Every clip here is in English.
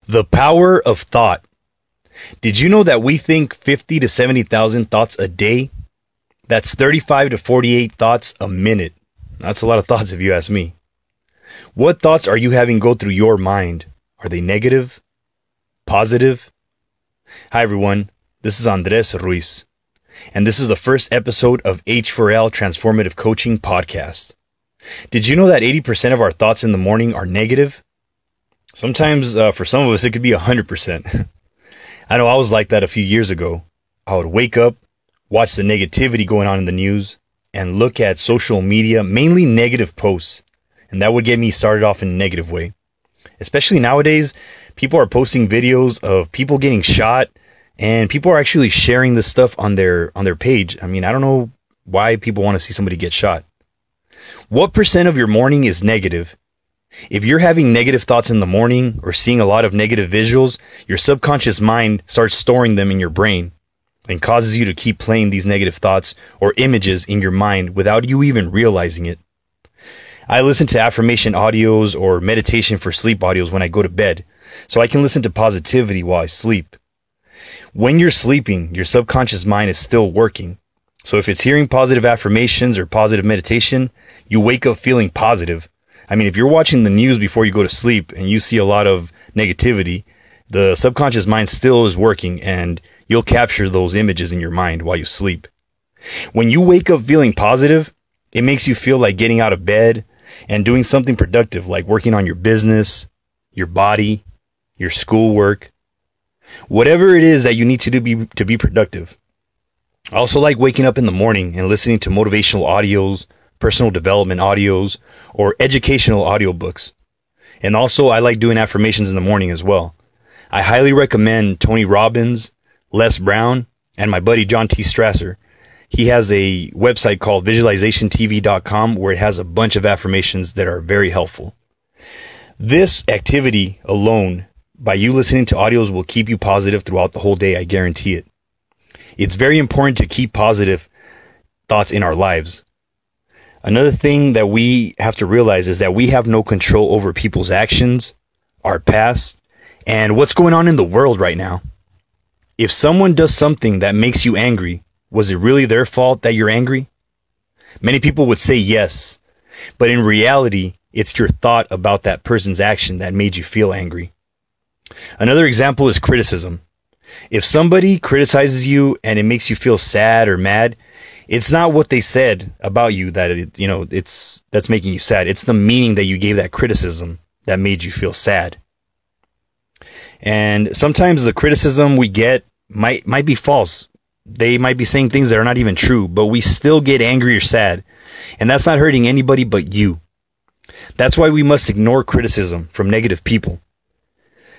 The power of thought. Did you know that we think 50 to 70,000 thoughts a day? That's 35 to 48 thoughts a minute. That's a lot of thoughts if you ask me. What thoughts are you having go through your mind? Are they negative? Positive? Hi everyone, this is Andres Ruiz, and this is the first episode of H4L Transformative Coaching Podcast. Did you know that 80% of our thoughts in the morning are negative? Sometimes, for some of us, it could be 100%. I know I was like that a few years ago. I would wake up, watch the negativity going on in the news, and look at social media, mainly negative posts. And that would get me started off in a negative way. Especially nowadays, people are posting videos of people getting shot, and people are actually sharing this stuff on their page. I mean, I don't know why people want to see somebody get shot. What percent of your morning is negative? If you're having negative thoughts in the morning or seeing a lot of negative visuals, your subconscious mind starts storing them in your brain and causes you to keep playing these negative thoughts or images in your mind without you even realizing it. I listen to affirmation audios or meditation for sleep audios when I go to bed, so I can listen to positivity while I sleep. When you're sleeping, your subconscious mind is still working. So if it's hearing positive affirmations or positive meditation, you wake up feeling positive. I mean, if you're watching the news before you go to sleep and you see a lot of negativity, the subconscious mind still is working and you'll capture those images in your mind while you sleep. When you wake up feeling positive, it makes you feel like getting out of bed and doing something productive, like working on your business, your body, your schoolwork, whatever it is that you need to do to be productive. I also like waking up in the morning and listening to motivational audios, personal development audios, or educational audiobooks. And also I like doing affirmations in the morning as well. I highly recommend Tony Robbins, Les Brown, and my buddy John T. Strasser. He has a website called visualizationtv.com where it has a bunch of affirmations that are very helpful. This activity alone, by you listening to audios, will keep you positive throughout the whole day, I guarantee it. It's very important to keep positive thoughts in our lives. Another thing that we have to realize is that we have no control over people's actions, our past, and what's going on in the world right now. If someone does something that makes you angry, was it really their fault that you're angry? Many people would say yes, but in reality, it's your thought about that person's action that made you feel angry. Another example is criticism. If somebody criticizes you and it makes you feel sad or mad, it's not what they said about you that's making you sad. It's the meaning that you gave that criticism that made you feel sad. And sometimes the criticism we get might be false. They might be saying things that are not even true, but we still get angry or sad. And that's not hurting anybody but you. That's why we must ignore criticism from negative people.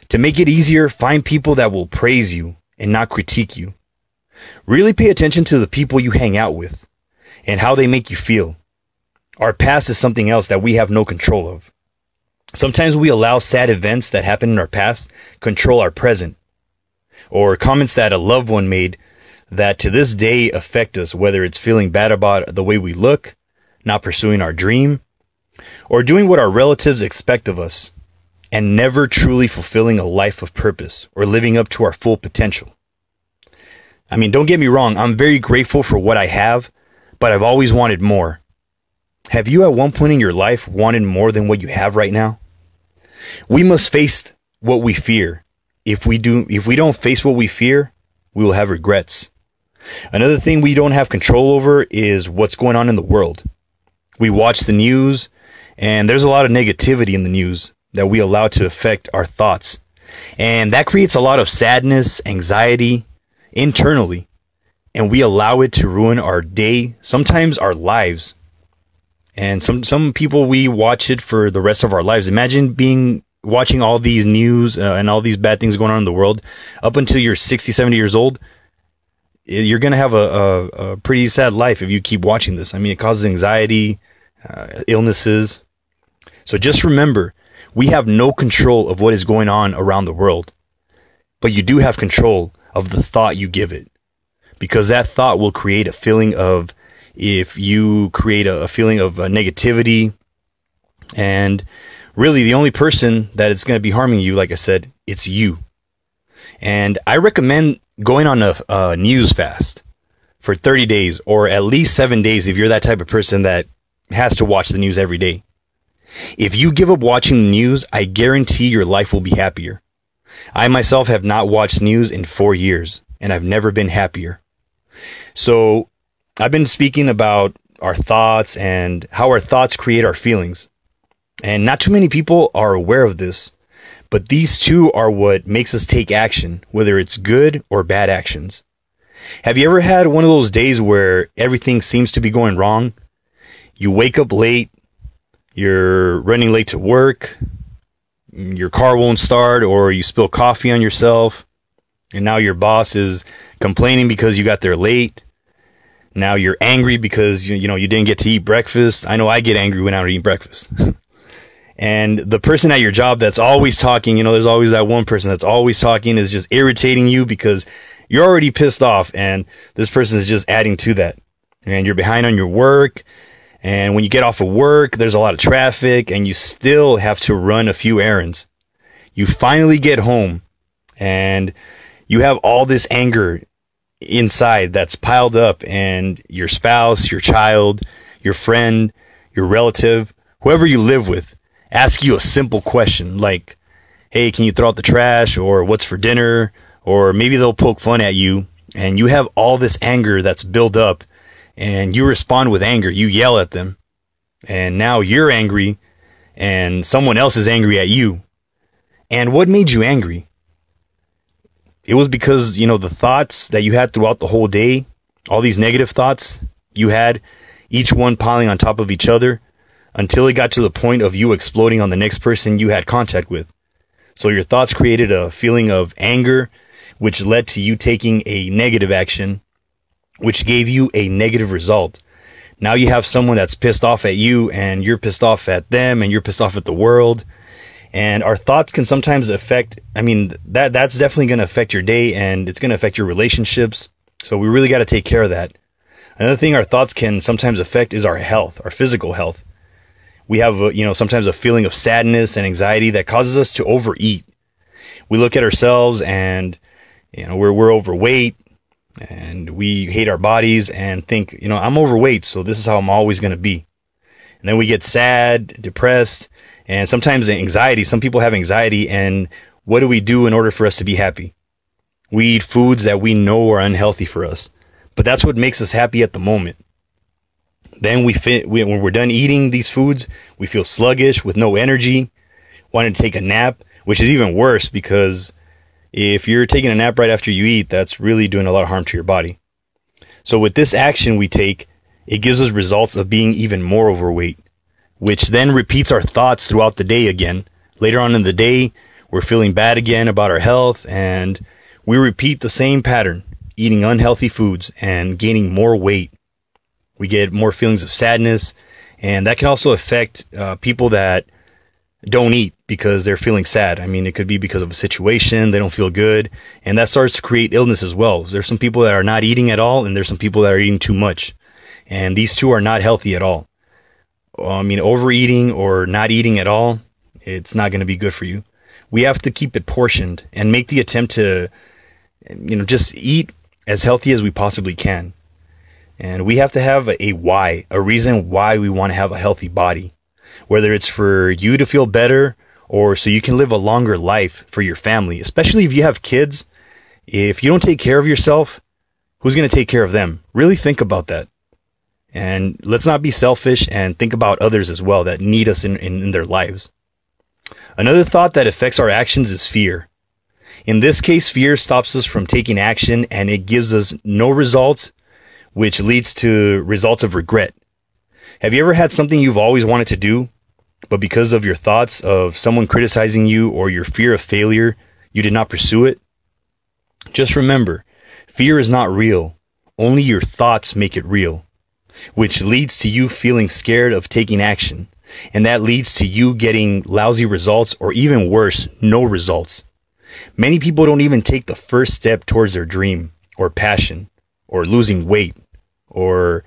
To make it easier, find people that will praise you and not critique you. Really pay attention to the people you hang out with and how they make you feel. Our past is something else that we have no control of. Sometimes we allow sad events that happen in our past control our present, or comments that a loved one made that to this day affect us, whether it's feeling bad about the way we look, not pursuing our dream, or doing what our relatives expect of us, and never truly fulfilling a life of purpose or living up to our full potential. I mean, don't get me wrong, I'm very grateful for what I have, but I've always wanted more. Have you at one point in your life wanted more than what you have right now? We must face what we fear. If we don't face what we fear, we will have regrets. Another thing we don't have control over is what's going on in the world. We watch the news, and there's a lot of negativity in the news that we allow to affect our thoughts. And that creates a lot of sadness, anxiety, internally, and we allow it to ruin our day, sometimes our lives. And some people, we watch it for the rest of our lives. Imagine watching all these news and all these bad things going on in the world up until you're 60, 70 years old. You're going to have a pretty sad life if you keep watching this. I mean, it causes anxiety, illnesses. So just remember, we have no control of what is going on around the world, but you do have control of the thought you give it, because that thought will create a feeling of, if you create a feeling of negativity and Really, the only person that is going to be harming you, like I said, it's you. And I recommend going on a news fast for 30 days or at least 7 days if you're that type of person that has to watch the news every day. If you give up watching the news, I guarantee your life will be happier. I myself have not watched news in 4 years, and I've never been happier. So I've been speaking about our thoughts and how our thoughts create our feelings. And not too many people are aware of this, but these two are what makes us take action, whether it's good or bad actions. Have you ever had one of those days where everything seems to be going wrong? You wake up late, you're running late to work, your car won't start, or you spill coffee on yourself, and now your boss is complaining because you got there late. Now you're angry because you didn't get to eat breakfast. I know I get angry when I don't eat breakfast. And the person at your job that's always talking, there's always that one person that's always talking, is just irritating you because you're already pissed off, and this person is just adding to that. And you're behind on your work, and when you get off of work, there's a lot of traffic, and you still have to run a few errands. You finally get home, and you have all this anger inside that's piled up, and your spouse, your child, your friend, your relative, whoever you live with, ask you a simple question like, hey, can you throw out the trash, or what's for dinner? Or maybe they'll poke fun at you, and you have all this anger that's built up, and you respond with anger. You yell at them, and now you're angry, and someone else is angry at you. And what made you angry? It was because, the thoughts that you had throughout the whole day, all these negative thoughts you had, each one piling on top of each other, until it got to the point of you exploding on the next person you had contact with. So your thoughts created a feeling of anger, which led to you taking a negative action, which gave you a negative result. Now you have someone that's pissed off at you, and you're pissed off at them, and you're pissed off at the world. And our thoughts can sometimes affect, that's definitely going to affect your day, and it's going to affect your relationships. So we really got to take care of that. Another thing our thoughts can sometimes affect is our health, our physical health. We have, sometimes a feeling of sadness and anxiety that causes us to overeat. We look at ourselves and, we're overweight, and we hate our bodies and think, I'm overweight, so this is how I'm always going to be. And then we get sad, depressed, and sometimes anxiety. Some people have anxiety, and what do we do in order for us to be happy? We eat foods that we know are unhealthy for us, but that's what makes us happy at the moment. Then when we're done eating these foods, we feel sluggish with no energy, wanting to take a nap, which is even worse because if you're taking a nap right after you eat, that's really doing a lot of harm to your body. So with this action we take, it gives us results of being even more overweight, which then repeats our thoughts throughout the day again. Later on in the day, we're feeling bad again about our health, and we repeat the same pattern, eating unhealthy foods and gaining more weight. We get more feelings of sadness, and that can also affect people that don't eat because they're feeling sad. It could be because of a situation, they don't feel good, and that starts to create illness as well. There's some people that are not eating at all, and there's some people that are eating too much, and these two are not healthy at all. Overeating or not eating at all, it's not going to be good for you. We have to keep it portioned and make the attempt to, just eat as healthy as we possibly can. And we have to have a why, a reason why we want to have a healthy body, whether it's for you to feel better or so you can live a longer life for your family, especially if you have kids. If you don't take care of yourself, who's going to take care of them? Really think about that. And let's not be selfish and think about others as well that need us in their lives. Another thought that affects our actions is fear. In this case, fear stops us from taking action, and it gives us no results, which leads to results of regret. Have you ever had something you've always wanted to do, but because of your thoughts of someone criticizing you or your fear of failure, you did not pursue it? Just remember, fear is not real. Only your thoughts make it real, which leads to you feeling scared of taking action. And that leads to you getting lousy results, or even worse, no results. Many people don't even take the first step towards their dream or passion or losing weight or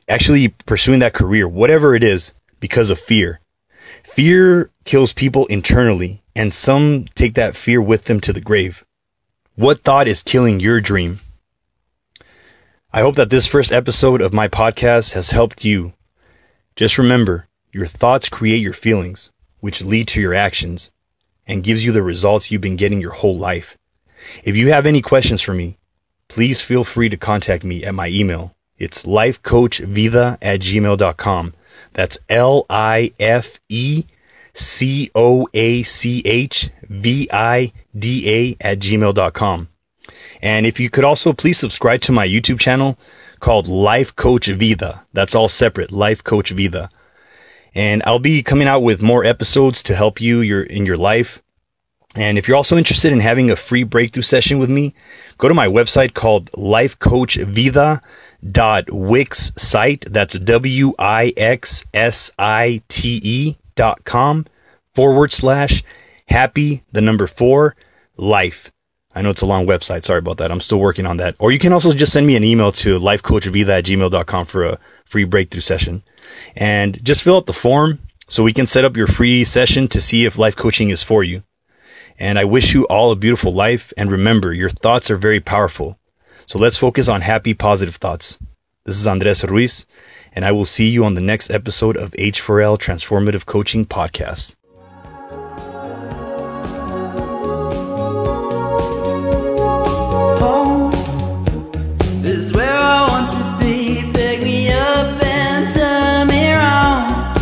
actually pursuing that career, whatever it is, because of fear. Fear kills people internally, and some take that fear with them to the grave. What thought is killing your dream? I hope that this first episode of my podcast has helped you. Just remember, your thoughts create your feelings, which lead to your actions, and gives you the results you've been getting your whole life. If you have any questions for me, please feel free to contact me at my email. It's lifecoachvida@gmail.com. That's lifecoachvida@gmail.com. And if you could also please subscribe to my YouTube channel called Life Coach Vida. That's all separate, Life Coach Vida. And I'll be coming out with more episodes to help you in your life. And if you're also interested in having a free breakthrough session with me, go to my website called lifecoachvida.wix site. That's wixsite.com/happy4life. I know it's a long website. Sorry about that. I'm still working on that. Or you can also just send me an email to lifecoachvida@gmail.com for a free breakthrough session. And just fill out the form so we can set up your free session to see if life coaching is for you. And I wish you all a beautiful life. And remember, your thoughts are very powerful. So let's focus on happy, positive thoughts. This is Andres Ruiz, and I will see you on the next episode of H4L Transformative Coaching Podcast. Home is where I want to be. Pick me up and turn me around.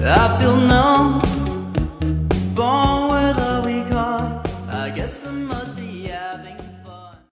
I feel numb, born with a weak heart. I guess I must be having